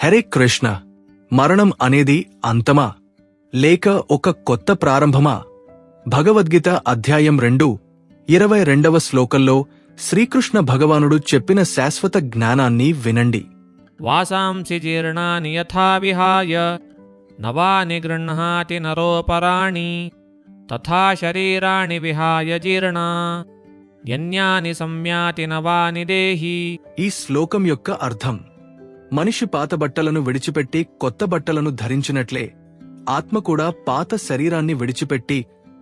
హరే కృష్ణ. మరణం అనేది అంతమా లేక ఒక కొత్త ప్రారంభమా? భగవద్గీత అధ్యాయం 2:22 శ్లోకంలో శ్రీకృష్ణ భగవానుడు చెప్పిన శాశ్వత జ్ఞానాన్ని వినండి. వాసాంసి జీర్ణాని యథా విహాయ నవాని గృహ్ణాతి నరోపరాణి తథా శరీరాణి విహాయ జీర్ణా యన్యాని సంయాతి నవాని దేహి. ఈ శ్లోకం యొక్క అర్థం, మనిషి పాత బట్టలను విడిచిపెట్టి కొత్త బట్టలను ధరించినట్లే ఆత్మ కూడా పాత శరీరాన్ని విడిచిపెట్టి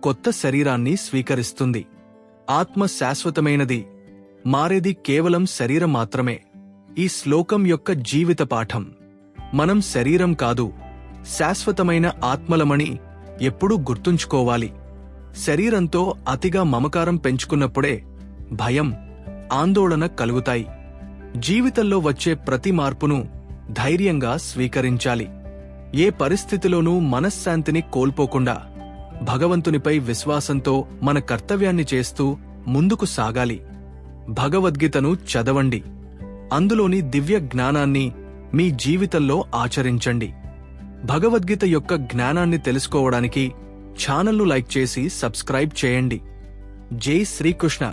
కొత్త శరీరాన్ని స్వీకరిస్తుంది. ఆత్మ శాశ్వతమైనది, మారేది కేవలం శరీరం మాత్రమే. ఈ శ్లోకం యొక్క జీవిత పాఠం, మనం శరీరం కాదు, శాశ్వతమైన ఆత్మలమని ఎప్పుడూ గుర్తుంచుకోవాలి. శరీరంతో అతిగా మమకారం పెంచుకున్నప్పుడే భయం, ఆందోళన కలుగుతాయి. జీవితంలో వచ్చే ప్రతి మార్పును ధైర్యంగా స్వీకరించాలి. ఏ పరిస్థితిలోనూ మనశ్శాంతిని కోల్పోకుండా భగవంతునిపై విశ్వాసంతో మన కర్తవ్యాన్ని చేస్తూ ముందుకు సాగాలి. భగవద్గీతను చదవండి, అందులోని దివ్య జ్ఞానాన్ని మీ జీవితంలో ఆచరించండి. భగవద్గీత యొక్క జ్ఞానాన్ని తెలుసుకోవడానికి ఛానల్ను లైక్ చేసి సబ్స్క్రైబ్ చేయండి. జై శ్రీకృష్ణ.